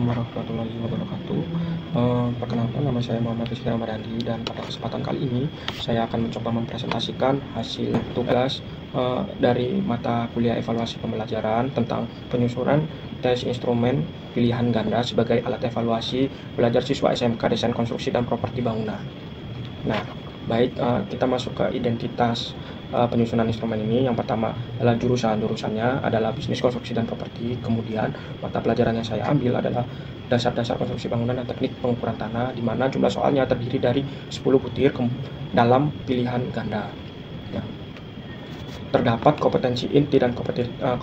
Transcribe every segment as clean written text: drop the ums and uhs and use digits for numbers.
Assalamualaikum warahmatullahi wabarakatuh. Perkenalkan, nama saya Muhammad Rizky Ramadhani, dan pada kesempatan kali ini saya akan mencoba mempresentasikan hasil tugas dari mata kuliah evaluasi pembelajaran tentang penyusunan tes instrumen pilihan ganda sebagai alat evaluasi belajar siswa SMK Desain Konstruksi dan Properti Bangunan. Nah, baik, kita masuk ke identitas penyusunan instrumen ini. Yang pertama adalah jurusannya adalah bisnis konstruksi dan properti. Kemudian mata pelajaran yang saya ambil adalah dasar-dasar konstruksi bangunan dan teknik pengukuran tanah, di mana jumlah soalnya terdiri dari 10 butir dalam pilihan ganda. Ya. Terdapat kompetensi inti dan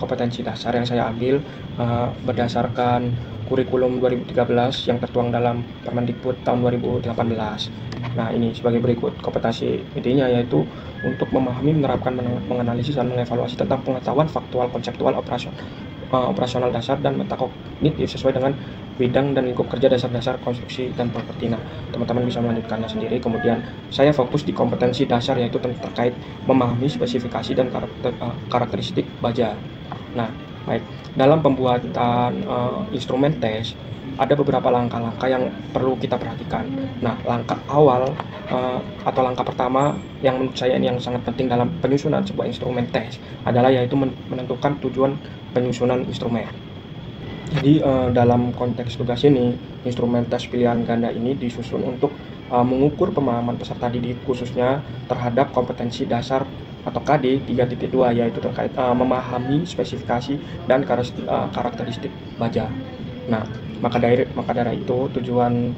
kompetensi dasar yang saya ambil berdasarkan kurikulum 2013 yang tertuang dalam Permendikbud tahun 2018. Nah, ini sebagai berikut. Kompetensi intinya yaitu untuk memahami, menerapkan, menganalisis, dan mengevaluasi tentang pengetahuan faktual, konseptual, operasional dasar, dan metakognitif sesuai dengan bidang dan lingkup kerja dasar-dasar konstruksi dan properti. Nah, teman-teman bisa melanjutkannya sendiri. Kemudian saya fokus di kompetensi dasar, yaitu terkait memahami spesifikasi dan karakteristik baja. Nah, baik, dalam pembuatan instrumen tes ada beberapa langkah-langkah yang perlu kita perhatikan. Nah, langkah awal atau langkah pertama yang menurut saya ini yang sangat penting dalam penyusunan sebuah instrumen tes adalah yaitu menentukan tujuan penyusunan instrumen. Jadi dalam konteks tugas ini, instrumen tes pilihan ganda ini disusun untuk mengukur pemahaman peserta didik khususnya terhadap kompetensi dasar atau KD 3.2, yaitu terkait memahami spesifikasi dan karakteristik baja. Nah, maka dari itu tujuan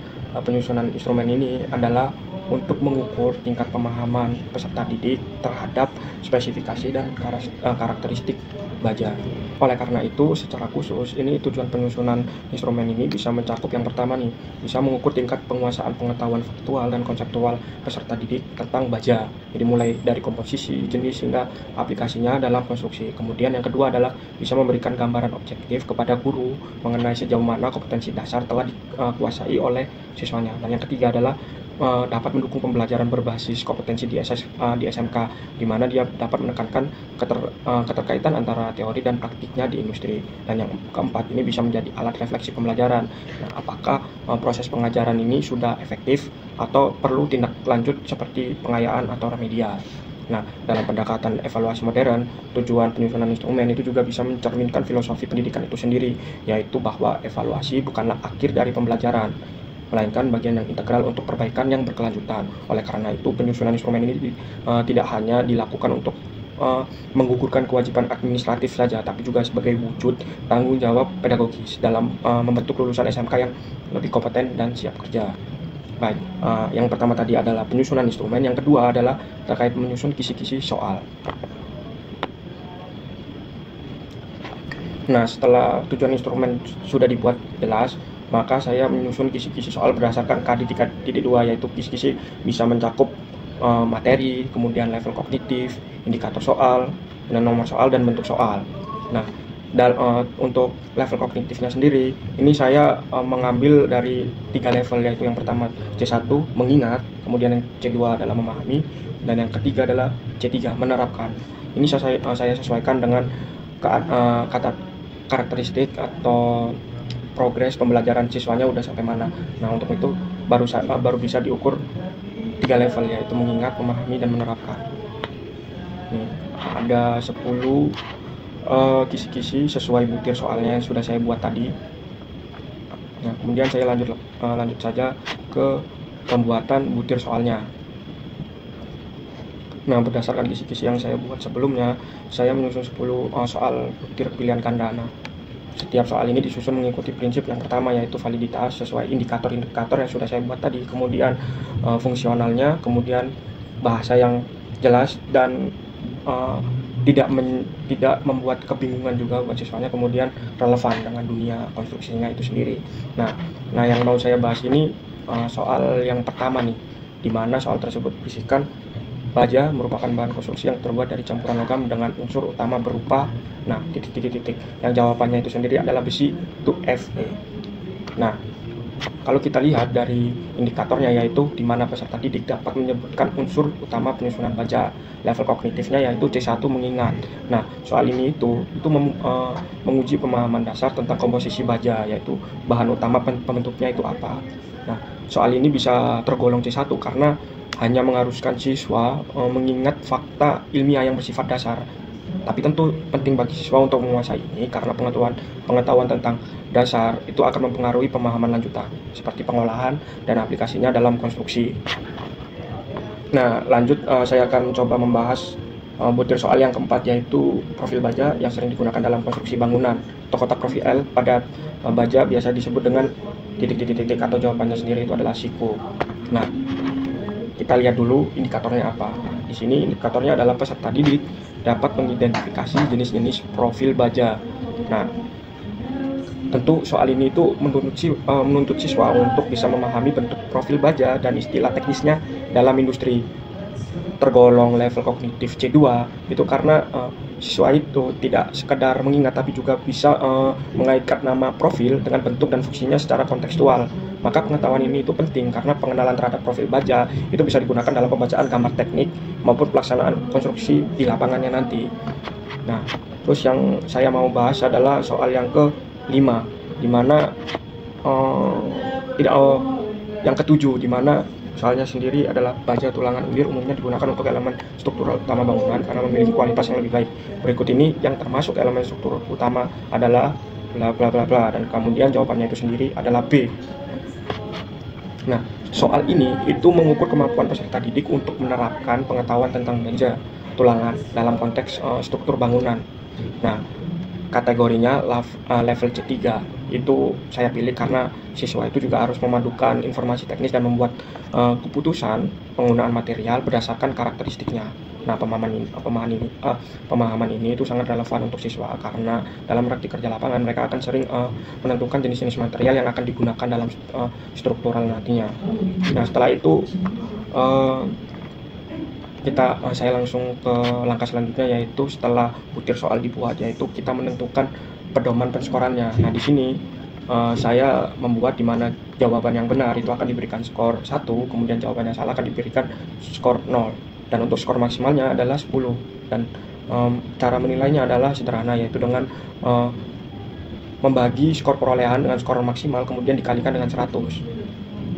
penyusunan instrumen ini adalah untuk mengukur tingkat pemahaman peserta didik terhadap spesifikasi dan karakteristik baja. Oleh karena itu, secara khusus ini tujuan penyusunan instrumen ini bisa mencakup yang pertama nih, bisa mengukur tingkat penguasaan pengetahuan faktual dan konseptual peserta didik tentang baja. Jadi mulai dari komposisi, jenis, hingga aplikasinya dalam konstruksi. Kemudian yang kedua adalah bisa memberikan gambaran objektif kepada guru mengenai sejauh mana kompetensi dasar telah dikuasai oleh siswanya. Dan yang ketiga adalah dapat mendukung pembelajaran berbasis kompetensi di SMK, di mana dia dapat menekankan keterkaitan antara teori dan praktiknya di industri. Dan yang keempat ini bisa menjadi alat refleksi pembelajaran. Nah, apakah proses pengajaran ini sudah efektif atau perlu tindak lanjut seperti pengayaan atau remedial. Nah, dalam pendekatan evaluasi modern, tujuan penyusunan instrumen itu juga bisa mencerminkan filosofi pendidikan itu sendiri, yaitu bahwa evaluasi bukanlah akhir dari pembelajaran, melainkan bagian yang integral untuk perbaikan yang berkelanjutan. Oleh karena itu, penyusunan instrumen ini tidak hanya dilakukan untuk menggugurkan kewajiban administratif saja, tapi juga sebagai wujud tanggung jawab pedagogis dalam membentuk lulusan SMK yang lebih kompeten dan siap kerja. Baik, yang pertama tadi adalah penyusunan instrumen, yang kedua adalah terkait menyusun kisi-kisi soal. Nah, setelah tujuan instrumen sudah dibuat jelas, maka saya menyusun kisi-kisi soal berdasarkan KD 3.2, yaitu kisi-kisi bisa mencakup materi, kemudian level kognitif, indikator soal, dan nomor soal, dan bentuk soal. Nah, untuk level kognitifnya sendiri, ini saya mengambil dari 3 level, yaitu yang pertama C1 mengingat, kemudian yang C2 adalah memahami, dan yang ketiga adalah C3 menerapkan. Ini saya sesuaikan dengan karakteristik atau progres pembelajaran siswanya udah sampai mana. Nah, untuk itu baru bisa diukur 3 level, yaitu mengingat, memahami, dan menerapkan. Nih, ada 10 kisi-kisi sesuai butir soalnya yang sudah saya buat tadi. Nah, kemudian saya lanjut saja ke pembuatan butir soalnya. Nah, berdasarkan kisi-kisi yang saya buat sebelumnya, saya menyusun 10 soal butir pilihan ganda. Nah, setiap soal ini disusun mengikuti prinsip yang pertama, yaitu validitas sesuai indikator-indikator yang sudah saya buat tadi, kemudian fungsionalnya, kemudian bahasa yang jelas dan tidak membuat kebingungan juga buat siswanya, kemudian relevan dengan dunia konstruksinya itu sendiri. Nah, yang mau saya bahas ini soal yang pertama nih, di mana soal tersebut berisikan baja merupakan bahan konstruksi yang terbuat dari campuran logam dengan unsur utama berupa, nah, titik. Yang jawabannya itu sendiri adalah besi 2Fe. Nah, Kalau kita lihat dari indikatornya, yaitu di mana peserta didik dapat menyebutkan unsur utama penyusunan baja. Level kognitifnya yaitu C1 mengingat. Nah, soal ini itu menguji pemahaman dasar tentang komposisi baja, yaitu bahan utama pembentuknya itu apa. Nah, soal ini bisa tergolong C1 karena hanya mengharuskan siswa mengingat fakta ilmiah yang bersifat dasar. Tapi tentu penting bagi siswa untuk menguasai ini karena pengetahuan tentang dasar itu akan mempengaruhi pemahaman lanjutan seperti pengolahan dan aplikasinya dalam konstruksi. Nah, lanjut saya akan coba membahas butir soal yang keempat, yaitu profil baja yang sering digunakan dalam konstruksi bangunan. Untuk kotak profil L pada baja biasa disebut dengan titik-titik atau jawabannya sendiri itu adalah siku. Nah, kita lihat dulu indikatornya apa. Di sini indikatornya adalah peserta didik dapat mengidentifikasi jenis-jenis profil baja. Nah, tentu soal ini itu menuntut siswa untuk bisa memahami bentuk profil baja dan istilah teknisnya dalam industri. Tergolong level kognitif C2 itu karena siswa itu tidak sekedar mengingat tapi juga bisa mengaitkan nama profil dengan bentuk dan fungsinya secara kontekstual. Maka pengetahuan ini itu penting karena pengenalan terhadap profil baja itu bisa digunakan dalam pembacaan gambar teknik maupun pelaksanaan konstruksi di lapangannya nanti. Nah, terus yang saya mau bahas adalah soal yang ke-5, di mana yang ke-7, di mana soalnya sendiri adalah baja tulangan ulir umumnya digunakan untuk elemen struktural utama bangunan karena memiliki kualitas yang lebih baik. Berikut ini yang termasuk elemen struktur utama adalah bla bla bla bla, dan kemudian jawabannya itu sendiri adalah B. Nah, soal ini itu mengukur kemampuan peserta didik untuk menerapkan pengetahuan tentang baja tulangan dalam konteks struktur bangunan. Nah, kategorinya level C3 itu saya pilih karena siswa itu juga harus memadukan informasi teknis dan membuat keputusan penggunaan material berdasarkan karakteristiknya. Nah, pemahaman ini itu sangat relevan untuk siswa karena dalam praktik kerja lapangan mereka akan sering menentukan jenis-jenis material yang akan digunakan dalam struktural nantinya. Nah, setelah itu saya langsung ke langkah selanjutnya, yaitu setelah butir soal dibuat, yaitu kita menentukan pedoman penskorannya. Nah, di sini saya membuat di mana jawaban yang benar itu akan diberikan skor 1, kemudian jawaban yang salah akan diberikan skor 0. Dan untuk skor maksimalnya adalah 10. Dan cara menilainya adalah sederhana, yaitu dengan membagi skor perolehan dengan skor maksimal kemudian dikalikan dengan 100.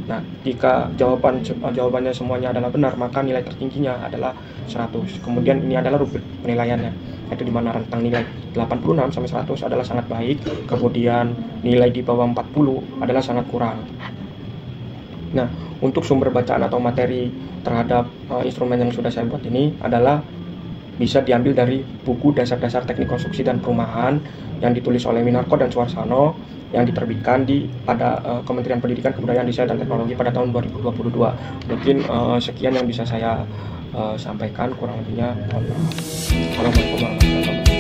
Nah, jika jawabannya semuanya adalah benar, maka nilai tertingginya adalah 100. Kemudian ini adalah rubrik penilaiannya, yaitu di mana rentang nilai 86 sampai 100 adalah sangat baik, kemudian nilai di bawah 40 adalah sangat kurang. Nah, untuk sumber bacaan atau materi terhadap instrumen yang sudah saya buat ini adalah bisa diambil dari buku Dasar-Dasar Teknik Konstruksi dan Perumahan yang ditulis oleh Winarko dan Suarsono yang diterbitkan pada Kementerian Pendidikan, Kebudayaan, Desain, dan Teknologi pada tahun 2022. Mungkin sekian yang bisa saya sampaikan, kurang lebihnya. Assalamualaikum warahmatullahi wabarakatuh.